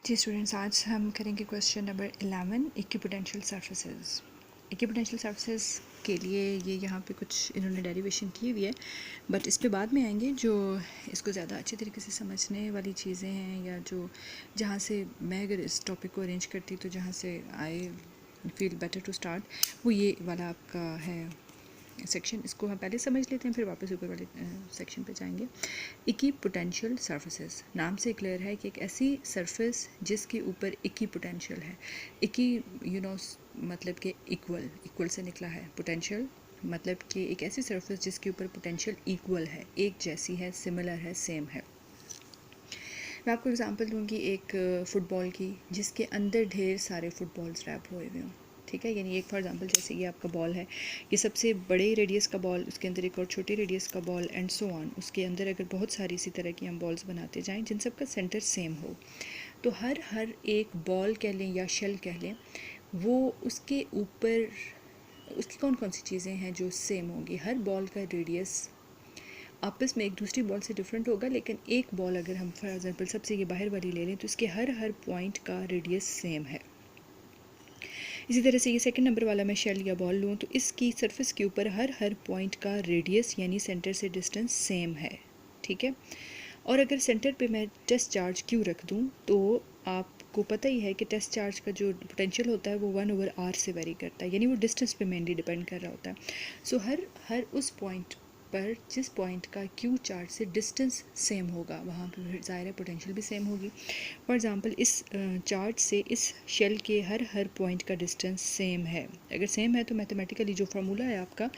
जी students, आज हम करेंगे question number 11 equipotential surfaces. Equipotential surfaces के लिए ये यहाँ पे कुछ इन्होंने डेरिवेशन की हुई है, बट इस पे बाद में आएंगे। जो इसको ज़्यादा अच्छी तरीके से समझने वाली चीज़ें हैं, या जो जहाँ से मैं अगर इस टॉपिक को अरेंज करती तो जहाँ से I feel better to start, वो ये वाला आपका है सेक्शन। इसको हम पहले समझ लेते हैं, फिर वापस ऊपर वाले सेक्शन पे जाएंगे। इक्विपोटेंशियल सर्फेसेस नाम से क्लियर है कि एक ऐसी सरफेस जिसके ऊपर इक्विपोटेंशियल है। इक्वी मतलब कि इक्वल से निकला है। पोटेंशियल मतलब कि एक ऐसी सरफेस जिसके ऊपर पोटेंशियल इक्वल है, एक जैसी है, सिमिलर है, सेम है। मैं आपको एग्जांपल दूंगी एक फ़ुटबॉल की, जिसके अंदर ढेर सारे फुटबॉल्स रैप हुए हुए हों। ठीक है, यानी एक फॉर एग्जांपल जैसे ये आपका बॉल है, ये सबसे बड़े रेडियस का बॉल, उसके अंदर एक और छोटे रेडियस का बॉल एंड सो ऑन। उसके अंदर अगर बहुत सारी इसी तरह की हम बॉल्स बनाते जाएं जिन सब का सेंटर सेम हो, तो हर एक बॉल कह लें या शेल कह लें, वो उसके ऊपर उसकी कौन कौन सी चीज़ें हैं जो सेम होंगी। हर बॉल का रेडियस आपस में एक दूसरी बॉल से डिफरेंट होगा, लेकिन एक बॉल अगर हम फॉर एग्जांपल सबसे ये बाहर वाली ले लें तो इसके हर पॉइंट का रेडियस सेम है। इसी तरह से ये सेकंड नंबर वाला मैं शेल या बॉल लूँ तो इसकी सरफेस के ऊपर हर पॉइंट का रेडियस यानी सेंटर से डिस्टेंस सेम है। ठीक है, और अगर सेंटर पे मैं टेस्ट चार्ज क्यू रख दूँ तो आपको पता ही है कि टेस्ट चार्ज का जो पोटेंशियल होता है वो 1/r से वेरी करता है, यानी वो डिस्टेंस पे मेनली डिपेंड कर रहा होता है। सो हर उस पॉइंट पर जिस पॉइंट का क्यू चार्ज से डिस्टेंस सेम होगा, वहाँ पर फिर ज़ाहिर है पोटेंशियल भी सेम होगी। फॉर एग्जांपल इस चार्ज से इस शेल के हर पॉइंट का डिस्टेंस सेम है। अगर सेम है तो मैथमेटिकली जो फार्मूला है आपका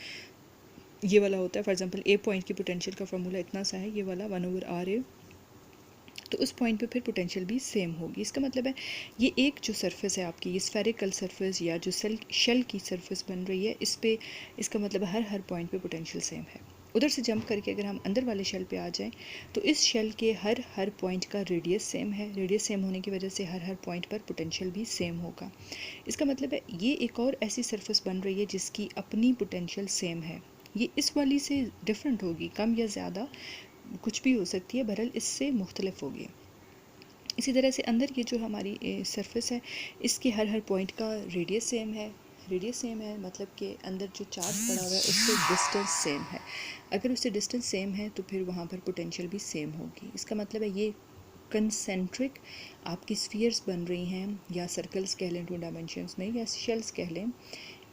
ये वाला होता है। फॉर एग्जांपल ए पॉइंट की पोटेंशियल का फार्मूला इतना सा है, ये वाला 1/r है, तो उस पॉइंट पे फिर पोटेंशियल भी सेम होगी। इसका मतलब है ये एक जो सरफेस है आपकी, ये स्फेरिकल सरफेस या जो शेल की सरफेस बन रही है, इस पे इसका मतलब हर पॉइंट पे पोटेंशियल सेम है। उधर से जंप करके अगर हम अंदर वाले शेल पे आ जाएं तो इस शेल के हर पॉइंट का रेडियस सेम है। रेडियस सेम होने की वजह से हर पॉइंट पर पोटेंशियल भी सेम होगा। इसका मतलब है ये एक और ऐसी सरफेस बन रही है जिसकी अपनी पोटेंशियल सेम है। ये इस वाली से डिफरेंट होगी, कम या ज़्यादा कुछ भी हो सकती है, बहरहाल इससे मुख्तलिफ होगी। इसी तरह से अंदर ये जो हमारी सरफेस है, इसके हर पॉइंट का रेडियस सेम है। रेडियस सेम है मतलब कि अंदर जो चार्ज पड़ा हुआ है उससे डिस्टेंस सेम है। अगर उससे डिस्टेंस सेम है तो फिर वहाँ पर पोटेंशियल भी सेम होगी। इसका मतलब है ये कंसेंट्रिक आपकी स्फीयर्स बन रही हैं, या सर्कल्स कह लें 2 डायमेंशंस में, या शेल्स कह लें,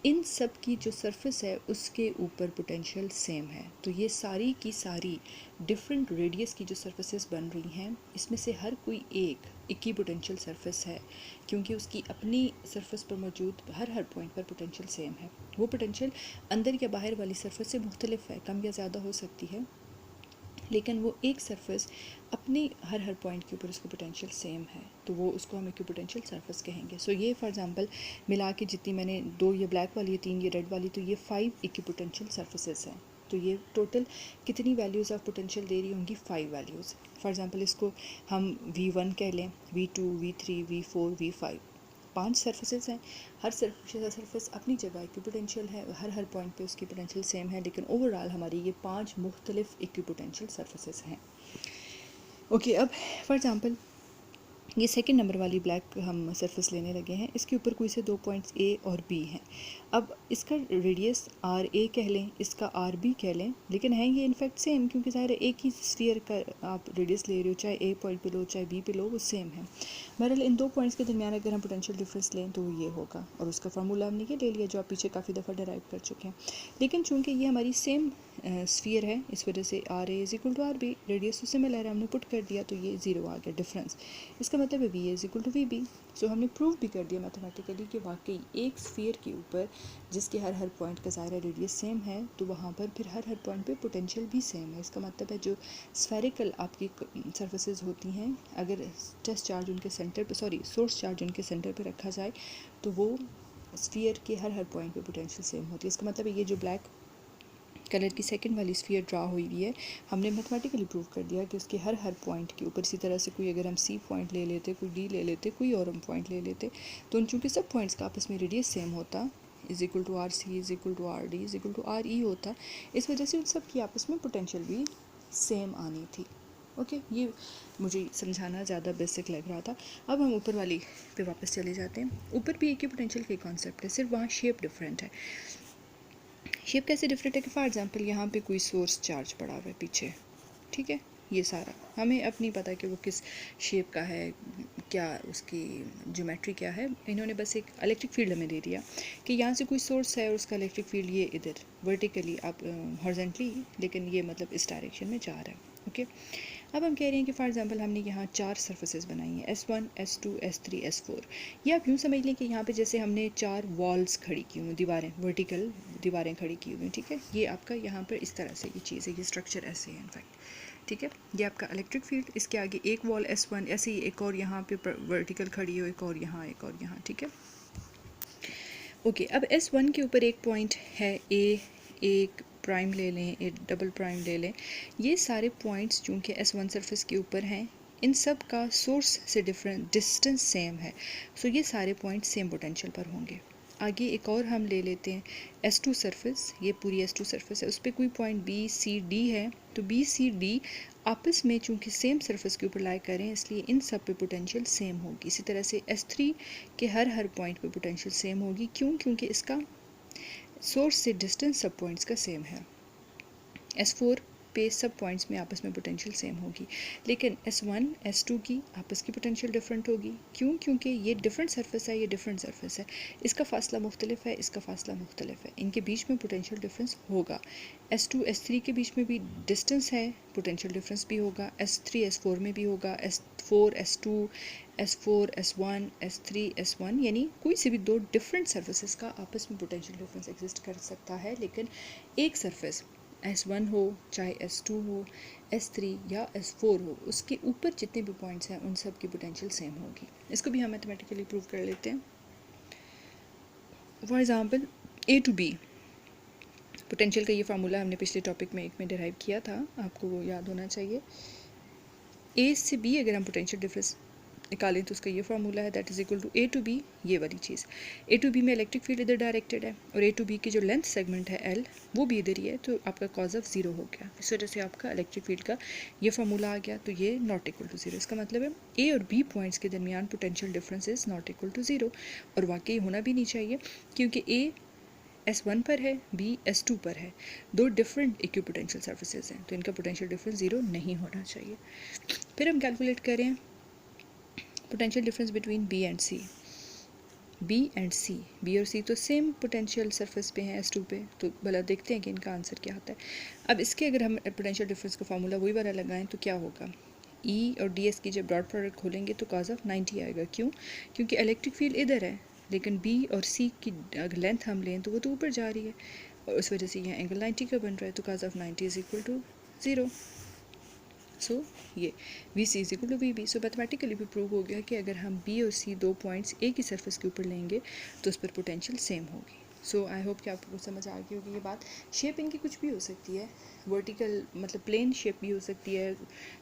इन सब की जो सरफेस है उसके ऊपर पोटेंशियल सेम है। तो ये सारी की सारी डिफरेंट रेडियस की जो सरफेसेस बन रही हैं, इसमें से हर कोई एक इक्वी पोटेंशियल सरफेस है, क्योंकि उसकी अपनी सरफेस पर मौजूद हर पॉइंट पर पोटेंशियल सेम है। वो पोटेंशियल अंदर या बाहर वाली सरफेस से मुख्तलिफ है, कम या ज़्यादा हो सकती है, लेकिन वो एक सरफेस अपने हर पॉइंट के ऊपर उसका पोटेंशियल सेम है, तो वो उसको हम इक्विपोटेंशियल सरफेस कहेंगे। सो ये फॉर एग्जांपल मिला के जितनी मैंने 2 ये ब्लैक वाली है, 3 ये रेड वाली, तो ये 5 इक्विपोटेंशियल सरफेसेस हैं। तो ये टोटल कितनी वैल्यूज़ ऑफ पोटेंशियल दे रही होंगी? 5 वैल्यूज़। फॉर एग्जांपल इसको हम V1 कह लें, V2, V3, V4, V5, 5 surfaces हैं। हर सरफेस अपनी जगह इक्विपोटेंशियल है, हर पॉइंट पे उसकी पोटेंशियल सेम है, लेकिन ओवरऑल हमारी ये 5 मुख्तलिफ इक्विपोटेंशियल सरफेसेस हैं। ओके, अब फॉर एग्जांपल ये सेकंड नंबर वाली ब्लैक हम सरफेस लेने लगे हैं, इसके ऊपर कोई से 2 पॉइंट्स ए और बी हैं। अब इसका रेडियस आर ए कह लें, इसका आर बी कह लें, लेकिन है ये इनफैक्ट सेम, क्योंकि ज़ाहिर है एक ही स्फीयर का आप रेडियस ले रहे हो, चाहे ए पॉइंट पे लो चाहे बी पे लो, वो सेम है। बहरहाल इन 2 पॉइंट्स के दरमियान अगर हम पोटेंशियल डिफरेंस लें तो वो ये होगा, और उसका फार्मूला हमने ये ले लिया जो आप पीछे काफ़ी दफ़ा डिराइव कर चुके हैं। लेकिन चूँकि ये हमारी सेम स्फीयर है, इस वजह से R A is equal to R B, radius तो सिमिलर है, हमने पुट कर दिया तो ये 0 आ गया डिफरेंस। इसका मतलब है V is equal to V B. So हमने प्रूव भी कर दिया मैथमेटिकली कि वाकई एक स्फीयर के ऊपर जिसके हर पॉइंट का ज़ाहिर रेडियस सेम है, तो वहाँ पर फिर हर पॉइंट पे पोटेंशियल भी सेम है। इसका मतलब है जो स्फेरिकल आपकी सरफेसेस होती हैं, अगर टेस्ट चार्ज उनके सेंटर पे सोर्स चार्ज उनके सेंटर पे रखा जाए तो वो स्फीयर के हर पॉइंट पे पोटेंशियल सेम होती है। इसका मतलब है ये जो ब्लैक कलर की सेकंड वाली स्फीयर ड्रा हुई हुई है, हमने मैथमेटिकली प्रूव कर दिया कि उसके हर पॉइंट के ऊपर, इसी तरह से कोई अगर हम सी पॉइंट ले लेते, कोई डी ले लेते, कोई और हम पॉइंट ले लेते, तो उन चूँकि सब पॉइंट्स का आपस में रेडियस सेम होता, is equal to R C is equal to R D is equal to R E होता, इस वजह से उन सब की आपस में पोटेंशियल भी सेम आनी थी। ओके, ये मुझे समझाना ज़्यादा बेसिक लग रहा था। अब हम ऊपर वाली पे वापस चले जाते हैं। ऊपर भी इक्विपोटेंशियल के कॉन्सेप्ट है, सिर्फ वहाँ शेप डिफरेंट है। शेप कैसे डिफरेंट है कि फॉर एग्जांपल यहाँ पे कोई सोर्स चार्ज पड़ा हुआ है पीछे, ठीक है, ये सारा हमें अब नहीं पता कि वो किस शेप का है, क्या उसकी ज्योमेट्री क्या है। इन्होंने बस एक इलेक्ट्रिक फील्ड हमें दे दिया कि यहाँ से कोई सोर्स है और उसका इलेक्ट्रिक फील्ड ये इधर वर्टिकली आप हॉरिजॉन्टली, लेकिन ये मतलब इस डायरेक्शन में जा रहा है। ओके, अब हम कह रहे हैं कि फॉर एग्जांपल हमने यहाँ 4 सरफेसेस बनाई हैं, S1, S2, S3, S4। ये आप यूँ समझ लें कि यहाँ पे जैसे हमने 4 वॉल्स खड़ी की हुई, दीवारें, वर्टिकल दीवारें खड़ी की हुई, ठीक है। ये आपका यहाँ पर इस तरह से ये चीज़ है, ये स्ट्रक्चर ऐसे है इनफैक्ट, ठीक है। ये आपका इलेक्ट्रिक फील्ड, इसके आगे एक वॉल S1, ऐसे ही एक और यहाँ पे वर्टिकल खड़ी हो, एक और यहाँ, एक और यहाँ, ठीक है। ओके, अब S1 के ऊपर एक पॉइंट है A, एक प्राइम ले लें, एक डबल प्राइम ले लें। ये सारे पॉइंट्स चूँकि S1 सरफेस के ऊपर हैं, इन सब का सोर्स से डिफरेंट डिस्टेंस सेम है, सो ये सारे पॉइंट्स सेम पोटेंशियल पर होंगे। आगे एक और हम ले लेते हैं S2 सरफेस, ये पूरी S2 सरफेस है, उस पर कोई पॉइंट B, C, D है, तो B, C, D आपस में चूँकि सेम सरफेस के ऊपर लाई करें, इसलिए इन सब पे पोटेंशियल सेम होगी। इसी तरह से S3 के हर पॉइंट पे पोटेंशियल सेम होगी। क्यों? क्योंकि इसका सोर्स से डिस्टेंस सब पॉइंट्स का सेम है। S4 पे सब पॉइंट्स में आपस में पोटेंशियल सेम होगी, लेकिन S1, S2 की आपस की पोटेंशियल डिफरेंट होगी। क्यों? क्योंकि ये डिफरेंट सरफेस है, ये डिफरेंट सरफेस है, इसका फासला मुख्तलिफ है, इसका फासला मुख्तलिफ है, इनके बीच में पोटेंशियल डिफरेंस होगा। S2, S3 के बीच में भी डिस्टेंस है, पोटेंशियल डिफरेंस भी होगा। S3, S4 में भी होगा। S4, S2, S4, S1, S3, S1, यानी कोई से भी दो डिफरेंट सर्फेसेस का आपस में पोटेंशियल डिफरेंस एग्जिस्ट कर सकता है, लेकिन एक सरफेस S1 हो, चाहे S2 हो, S3 या S4 हो, उसके ऊपर जितने भी पॉइंट्स हैं उन सब की पोटेंशियल सेम होगी। इसको भी हम मैथमेटिकली प्रूव कर लेते हैं। For example A to B, potential का ये फार्मूला हमने पिछले टॉपिक में एक में डिराइव किया था, आपको वो याद होना चाहिए। A से B अगर हम पोटेंशियल डिफरेंस निकालें तो उसका ये फार्मूला है, that is equal to A to B, ये वाली चीज़। A to B में इलेक्ट्रिक फील्ड इधर डायरेक्टेड है और A to B की जो लेंथ सेगमेंट है L, वो भी इधर ही है, तो आपका कॉज ऑफ 0 हो गया। इस वजह से आपका इलेक्ट्रिक फील्ड का ये फार्मूला आ गया, तो ये नॉट इक्वल टू 0। इसका मतलब है A और B पॉइंट्स के दरमियान potential difference is not equal to 0, और वाकई होना भी नहीं चाहिए, क्योंकि A S1 पर है, B S2 पर है, दो डिफरेंट इक्विपोटेंशियल सर्फेसेज हैं, तो इनका पोटेंशियल डिफरेंस 0 नहीं होना चाहिए। फिर हम कैलकुलेट करें potential difference between B and C। B and C, B और C तो सेम पोटेंशियल सरफेस पे हैं S2 पे, तो भला देखते हैं कि इनका आंसर क्या आता है। अब इसके अगर हम पोटेंशियल डिफरेंस का फार्मूला वही वाला लगाएं तो क्या होगा, E और DS की जब डॉट प्रोडक्ट खोलेंगे तो cos ऑफ 90 आएगा। क्यों? क्योंकि इलेक्ट्रिक फील्ड इधर है, लेकिन B और C की अगर लेंथ हम लें तो वो तो ऊपर जा रही है, और उस वजह से यह एंगल 90 का बन रहा है, तो cos of 90 is equal to 0। So ये VC is equal to VB। So mathematically भी प्रूव हो गया कि अगर हम B और C दो पॉइंट्स एक ही सरफेस के ऊपर लेंगे तो उस पर पोटेंशियल सेम होगी। सो आई होप कि आपको समझ आ गई होगी ये बात। शेप इनकी कुछ भी हो सकती है, वर्टिकल मतलब प्लेन शेप भी हो सकती है,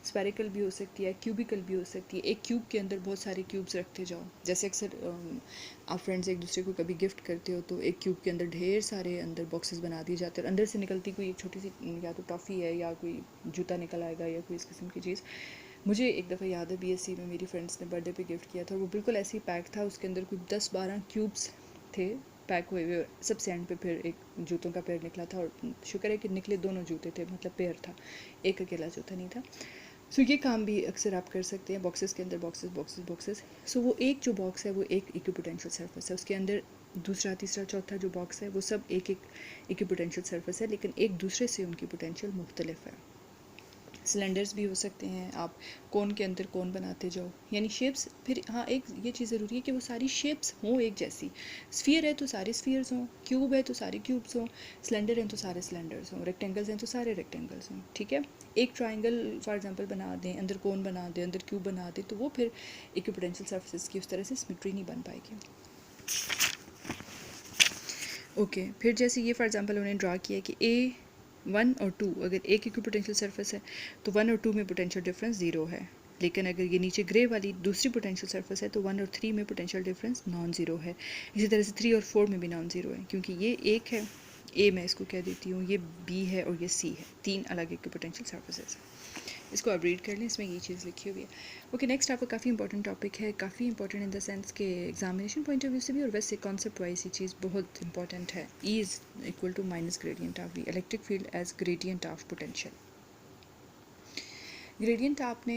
स्फेरिकल भी हो सकती है, क्यूबिकल भी हो सकती है। एक क्यूब के अंदर बहुत सारे क्यूब्स रखते जाओ, जैसे अक्सर आप फ्रेंड्स एक दूसरे को कभी गिफ्ट करते हो तो एक क्यूब के अंदर ढेर सारे अंदर बॉक्सेस बना दिए जाते हैं, और अंदर से निकलती कोई एक छोटी सी या तो टॉफ़ी है या कोई जूता निकल आएगा या कोई इस किस्म की चीज़। मुझे एक दफ़ा याद है BSc में मेरी फ्रेंड्स ने बर्थडे पे गिफ्ट किया था, वो बिल्कुल ऐसे ही पैक था, उसके अंदर कुछ 10-12 क्यूब्स थे पैक हुए हुए। सबसे एंड पे फिर एक जूतों का पेयर निकला था, और शुक्र है कि निकले दोनों जूते थे, मतलब पेयर था, एक अकेला जूता नहीं था। सो ये काम भी अक्सर आप कर सकते हैं, बॉक्सेस के अंदर बॉक्सेस बॉक्सेस बॉक्सेस। सो वो एक जो बॉक्स है वो एक इक्विपोटेंशियल सरफेस है, उसके अंदर दूसरा तीसरा चौथा जो बॉक्स है वो सब एक एक इक्विपोटेंशियल सरफेस है, लेकिन एक दूसरे से उनकी पोटेंशियल मुख्तलिफ है। सिलेंडर्स भी हो सकते हैं, आप कोन के अंदर कोन बनाते जाओ, यानी शेप्स। फिर हाँ, एक ये चीज़ ज़रूरी है कि वो सारी शेप्स हों एक जैसी। स्फीयर है तो सारे स्फीयर्स हों, क्यूब है तो सारे क्यूब्स हों, सिलेंडर हैं तो सारे सिलेंडर्स हों, रेक्टेंगल्स हैं तो सारे रेक्टेंगल्स हों, ठीक है। एक ट्राइंगल फॉर एग्जांपल बना दें, अंदर कोन बना दें, अंदर क्यूब बना दें, तो वो फिर इक्विपोटेंशियल सर्फेसिस की उस तरह से सिमेट्री नहीं बन पाएगी। ओके, फिर जैसे ये फॉर एग्जांपल उन्होंने ड्रा किया कि A1 और 2 अगर एक इक्विपोटेंशियल सरफेस है तो 1 और 2 में पोटेंशियल डिफरेंस 0 है, लेकिन अगर ये नीचे ग्रे वाली दूसरी पोटेंशियल सरफेस है तो 1 और 3 में पोटेंशियल डिफरेंस नॉन ज़ीरो है। इसी तरह से 3 और 4 में भी नॉन ज़ीरो है, क्योंकि ये एक है, A मैं इसको कह देती हूँ, ये B है और ये C है, तीन अलग इक्विपोटेंशियल सरफेसेस है, इसको आप रीड कर लें, इसमें ये चीज़ लिखी हुई है। ओके, नेक्स्ट आपका काफ़ी इंपॉर्टेंट टॉपिक है, काफ़ी इंपॉर्टेंट इन द सेंस के एग्जामिनेशन पॉइंट ऑफ व्यू से भी और वैसे कॉन्सेप्ट वाइज ये चीज़ बहुत इंपॉर्टेंट है। E is equal to minus gradient of V, electric field as gradient of potential. Gradient आपने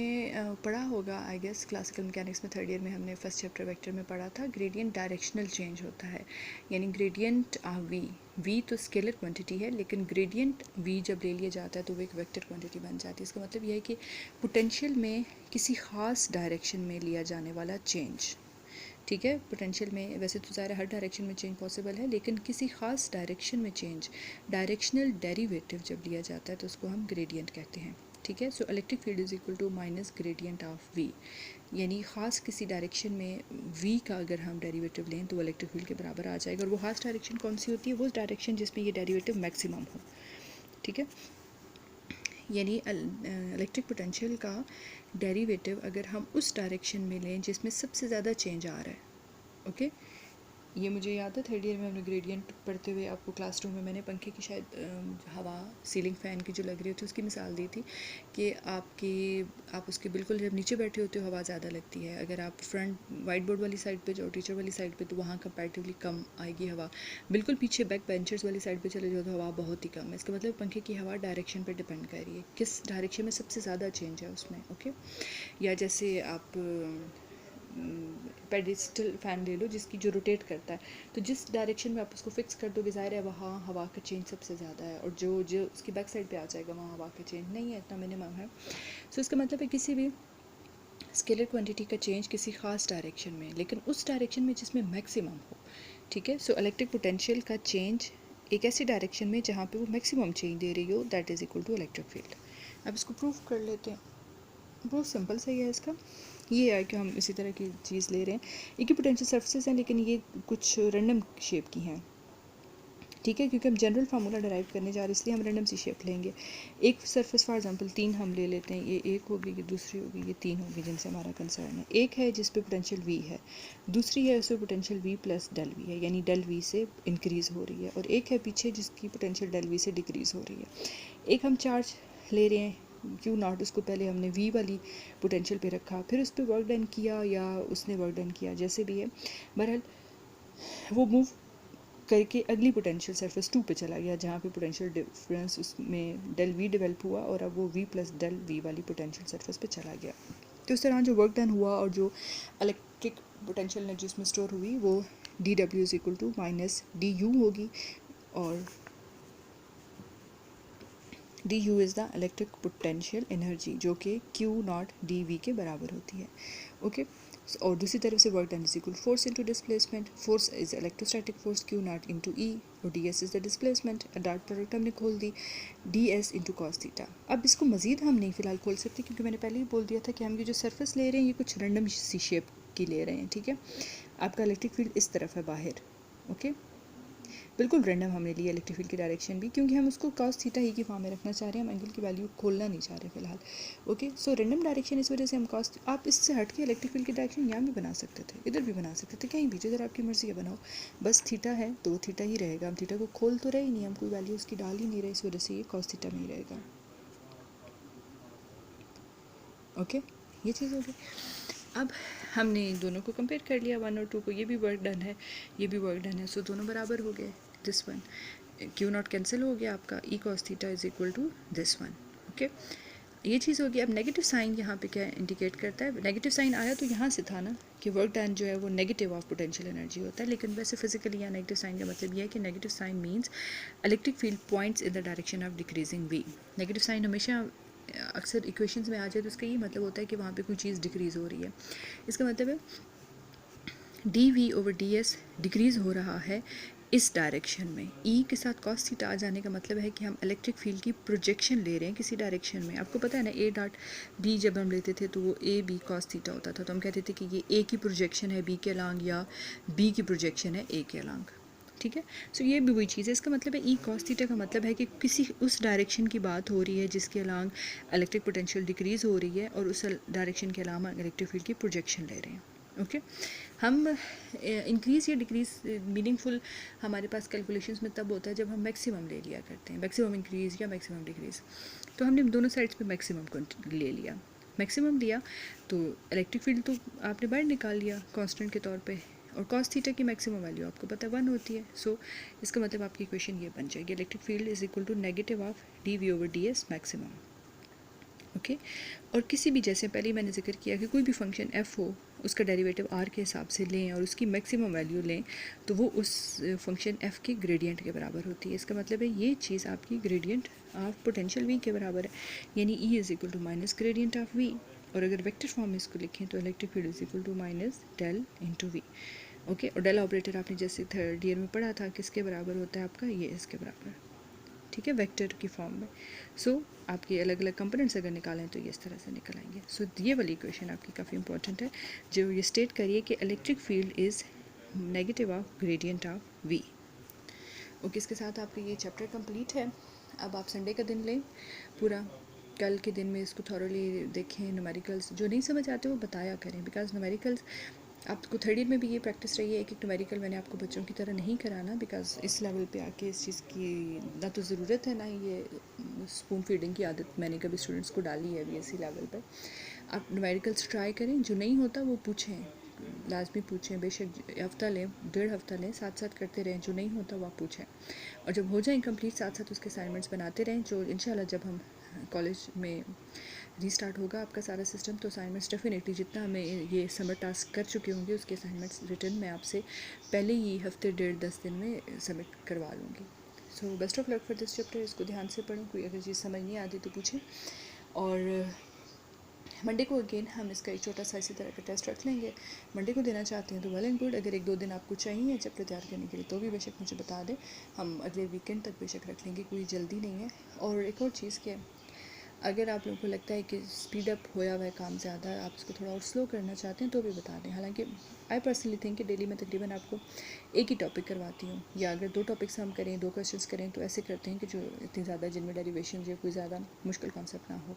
पढ़ा होगा आई गेस, क्लासिकल मैकेनिक्स में थर्ड ईयर में हमने फर्स्ट चैप्टर वेक्टर में पढ़ा था। ग्रेडियंट डायरेक्शनल चेंज होता है, यानी ग्रेडियंट ऑफ वी तो स्केलर क्वांटिटी है, लेकिन ग्रेडियंट वी जब ले लिया जाता है तो वो एक वेक्टर क्वांटिटी बन जाती है। इसका मतलब यह है कि पोटेंशियल में किसी ख़ास डायरेक्शन में लिया जाने वाला चेंज, ठीक है। पोटेंशियल में वैसे तो ज़ाहिर हर डायरेक्शन में चेंज पॉसिबल है, लेकिन किसी ख़ास डायरेक्शन में चेंज, डायरेक्शनल डेरिवेटिव जब लिया जाता है तो उसको हम ग्रेडियंट कहते हैं, ठीक है। So electric field is equal to minus gradient of V, यानी ख़ास किसी डायरेक्शन में वी का अगर हम डेरिवेटिव लें तो वो इलेक्ट्रिक फील्ड के बराबर आ जाएगा। और वो ख़ास डायरेक्शन कौन सी होती है? वो डायरेक्शन जिसमें ये डेरिवेटिव मैक्सिमम हो, ठीक है। यानी इलेक्ट्रिक पोटेंशियल का डेरिवेटिव अगर हम उस डायरेक्शन में लें जिसमें सबसे ज़्यादा चेंज आ रहा है, ओके। ये मुझे याद है थर्ड ईयर में हमने ग्रेडियंट पढ़ते हुए आपको क्लासरूम में मैंने पंखे की शायद हवा सीलिंग फ़ैन की जो लग रही होती है उसकी मिसाल दी थी कि आप उसके बिल्कुल जब नीचे बैठे होते हो हवा ज़्यादा लगती है, अगर आप फ्रंट वाइट बोर्ड वाली साइड पे जाओ, टीचर वाली साइड पे, तो वहाँ कंपैरेटिवली कम आएगी हवा। बिल्कुल पीछे बैक बेंचर्स वाली साइड पर चले जाओ तो हवा बहुत ही कम है। इसका मतलब पंखे की हवा डायरेक्शन पर डिपेंड कर रही है, किस डायरेक्शन में सबसे ज़्यादा चेंज है उसमें, ओके। या जैसे आप पेडिस्टल फ़ैन ले लो जिसकी जो रोटेट करता है, तो जिस डायरेक्शन में आप उसको फिक्स कर दोगे ज़ाहिर है वहाँ हवा का चेंज सबसे ज़्यादा है, और जो जो उसकी बैक साइड पे आ जाएगा वहाँ हवा का चेंज नहीं है, इतना मिनिमम है। सो इसका मतलब है किसी भी स्केलर क्वांटिटी का चेंज किसी ख़ास डायरेक्शन में, लेकिन उस डायरेक्शन में जिसमें मैक्सिमम हो, ठीक है। सो इलेक्ट्रिक पोटेंशियल का चेंज एक ऐसी डायरेक्शन में जहाँ पे वो मैक्सिमम चेंज दे रही हो, that is equal to electric field. अब इसको प्रूव कर लेते हैं, बहुत सिंपल सही है इसका। ये है कि हम इसी तरह की चीज़ ले रहे हैं, इक्विपोटेंशियल सर्फेसेस हैं लेकिन ये कुछ रैंडम शेप की हैं, ठीक है, क्योंकि हम जनरल फार्मूला डराइव करने जा रहे हैं इसलिए हम रैंडम सी शेप लेंगे। एक सरफेस फॉर एग्जांपल 3 हम ले लेते हैं, ये एक होगी, ये दूसरी होगी, ये 3 होगी जिनसे हमारा कंसर्न है। एक है जिस पे पोटेंशियल वी है, दूसरी है उसमें potential V plus del V है, यानी डेल वी से इंक्रीज़ हो रही है, और एक है पीछे जिसकी पोटेंशियल डेल वी से डिक्रीज़ हो रही है। एक हम चार्ज ले रहे हैं क्यू नॉट, उसको पहले हमने वी वाली पोटेंशियल पे रखा, फिर उस पर वर्क डन किया या उसने वर्क डन किया, जैसे भी है, बहरहाल वो मूव करके अगली पोटेंशियल सरफेस 2 पे चला गया जहाँ पे पोटेंशियल डिफरेंस उसमें डेल वी डेवलप हुआ और अब वो वी प्लस डेल वी वाली पोटेंशियल सरफेस पे चला गया। तो इस तरह जो वर्क डन हुआ और जो इलेक्ट्रिक पोटेंशियल एनर्जी उसमें स्टोर हुई वो D W is equal to minus D U होगी, और D U is the electric potential energy जो कि क्यू नॉट डी वी के बराबर होती है, ओके। और दूसरी तरफ से work done is equal force into displacement, force is electrostatic force q naught into E, और d s is the displacement, dot product हमने खोल दी d s into cos theta. अब इसको मज़ीद हम नहीं फ़िलहाल खोल सकते क्योंकि मैंने पहले ही बोल दिया था कि हम ये जो सरफेस ले रहे हैं ये कुछ रैंडम सी शेप की ले रहे हैं, ठीक है। आपका इलेक्ट्रिक फील्ड इस तरफ है बाहर, ओके, बिल्कुल रैंडम हमने लिया इलेक्ट्रिक फील्ड की डायरेक्शन भी, क्योंकि हम उसको कॉस थीटा ही की फॉर्म में रखना चाह रहे हैं, हम एंगल की वैल्यू खोलना नहीं चाह रहे फिलहाल, ओके। सो रैंडम डायरेक्शन इस वजह से हम कॉस, आप इससे हट के इलेक्ट्रिक फील्ड की डायरेक्शन यहाँ भी बना सकते थे, इधर भी बना सकते थे, कहीं भी जिधर आपकी मर्जी है बनाओ, बस थीटा है तो थीटा ही रहेगा, हम थीटा को खोल तो रहे ही नहीं, हम कोई वैल्यू उसकी डाल ही नहीं रहे, इस वजह से ये कॉस थीटा में ही रहेगा, ओके। ये चीज़ होगी। अब हमने दोनों को कंपेयर कर लिया, 1 और 2 को, ये भी वर्क डन है, ये भी वर्क डन है, सो दोनों बराबर हो गए। This one Q not cancel हो गया आपका, E cos theta is equal to this one, okay. ये चीज़ होगी। अब नेगेटिव साइन यहाँ पे क्या इंडिकेट करता है? नेगेटिव साइन आया तो यहाँ से था ना कि वर्क डन जो है वो नेगेटिव ऑफ पोटेंशियल एनर्जी होता है, लेकिन वैसे फिजिकली यहाँ नेगेटिव साइन का मतलब ये है कि negative sign means electric field points in the direction of decreasing V. Negative sign हमेशा अक्सर इक्वेशंस में आ जाए तो उसका ये मतलब होता है कि वहाँ पे कोई चीज़ डिक्रीज़ हो रही है। इसका मतलब है D V over D S decrease हो रहा है इस डायरेक्शन में। ई के साथ कॉस थीटा आ जाने का मतलब है कि हम इलेक्ट्रिक फील्ड की प्रोजेक्शन ले रहे हैं किसी डायरेक्शन में। आपको पता है ना, ए डॉट बी जब हम लेते थे तो वो ए बी कॉस थीटा होता था, तो हम कहते थे कि ये ए की प्रोजेक्शन है बी के अलांग या बी की प्रोजेक्शन है ए के अलांग, ठीक है। सो ये भी वही चीज़ है। इसका मतलब है ई कॉस थीटा का मतलब है कि किसी उस डायरेक्शन की बात हो रही है जिसके अलांग इलेक्ट्रिक पोटेंशियल डिक्रीज़ हो रही है और उस डायरेक्शन के अलावा इलेक्ट्रिक फील्ड की प्रोजेक्शन ले रहे हैं, ओके हम इंक्रीज़ या डिक्रीज़ मीनिंगफुल हमारे पास कैलकुलेशंस में तब होता है जब हम मैक्सिमम ले लिया करते हैं, मैक्सिमम इंक्रीज़ या मैक्सिमम डिक्रीज़। तो हमने दोनों साइड्स पे मैक्सिमम को ले लिया, मैक्सिमम लिया तो इलेक्ट्रिक फील्ड तो आपने बाहर निकाल लिया कांस्टेंट के तौर पे, और कॉस थीटा की मैक्सिमम वैल्यू आपको पता है 1 होती है। सो इसका मतलब आपकी इक्वेशन ये बन जाएगी, electric field is equal to negative of dv/ds maximum. Okay और किसी भी, जैसे पहले मैंने जिक्र किया कि कोई भी फंक्शन f हो उसका डेरिवेटिव r के हिसाब से लें और उसकी मैक्सिमम वैल्यू लें तो वो उस फंक्शन f के ग्रेडियंट के बराबर होती है। इसका मतलब है ये चीज़ आपकी ग्रेडियंट ऑफ पोटेंशियल v के बराबर है, यानी E is equal to minus gradient of v। और अगर वेक्टर फॉर्म में इसको लिखें तो electric field is equal to minus del into V. Okay और डेल ऑपरेटर आपने जैसे थर्ड ईयर में पढ़ा था किसके बराबर होता है आपका, ये इसके बराबर, ठीक है, वेक्टर की फॉर्म में। सो आपके अलग अलग कंपोनेंट्स अगर निकालें तो ये इस तरह से निकल आएंगे। सो ये वाली इक्वेशन आपकी काफ़ी इंपॉर्टेंट है जो ये स्टेट करिए कि electric field is negative of gradient of V. Okay इसके साथ आपका ये चैप्टर कंप्लीट है। अब आप संडे का दिन लें पूरा, कल के दिन में इसको थॉरोली देखें, न्यूमेरिकल्स जो नहीं समझ आते वो बताया करें, बिकॉज न्यूमेरिकल्स आपको थर्ड ईयर में भी ये प्रैक्टिस रही है। एक एक न्यूमेरिकल मैंने आपको बच्चों की तरह नहीं कराना, बिकॉज इस लेवल पे आके इस चीज़ की ना तो ज़रूरत है ना ये स्पून फीडिंग की आदत मैंने कभी स्टूडेंट्स को डाली है BSc लेवल पर। आप न्यूमेरिकल्स ट्राई करें, जो नहीं होता वो पूछें, लाजमी पूछें, बेशक हफ्ता लें 1.5 हफ्ता लें, साथ साथ करते रहें, जो नहीं होता वो आप पूछें। और जब हो जाए कंप्लीट साथ साथ उसके असाइनमेंट्स बनाते रहें, जो इंशाल्लाह जब हम कॉलेज में रीस्टार्ट होगा आपका सारा सिस्टम तो असाइनमेंट्स डेफिनेटली जितना हमें ये समर टास्क कर चुके होंगे उसके असाइनमेंट्स रिटर्न मैं आपसे पहले ही हफ्ते 1.5-10 दिन में सबमिट करवा लूँगी। So best of luck for this chapter, इसको ध्यान से पढ़ो, कोई अगर चीज़ समझ नहीं आती तो पूछें। और मंडे को अगेन हम इसका एक छोटा सा इसी तरह का टेस्ट रख लेंगे। मंडे को देना चाहते हैं तो वेल एंड गुड, अगर 1-2 दिन आपको चाहिए चैप्टर तैयार करने के लिए तो भी बेशक मुझे बता दें, हम अगले वीकेंड तक बेशक रख लेंगे, कोई जल्दी नहीं है। और एक और चीज़ क्या है, अगर आप लोगों को लगता है कि स्पीड अप होया हुआ है काम ज़्यादा, आप इसको थोड़ा और स्लो करना चाहते हैं तो भी बता दें। हालांकि आई पर्सनली थिंक कि डेली मैं तकरीबन आपको एक ही टॉपिक करवाती हूँ, या अगर 2 टॉपिक्स हम करें 2 क्वेश्चंस करें तो ऐसे करते हैं कि जो इतनी ज़्यादा जिनमें डेरिवेशन या कोई ज़्यादा मुश्किल कॉन्सेप्ट ना हो।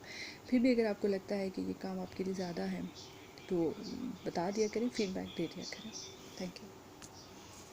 फिर भी अगर आपको लगता है कि ये काम आपके लिए ज़्यादा है तो बता दिया करें, फीडबैक दे दिया करें। Thank you.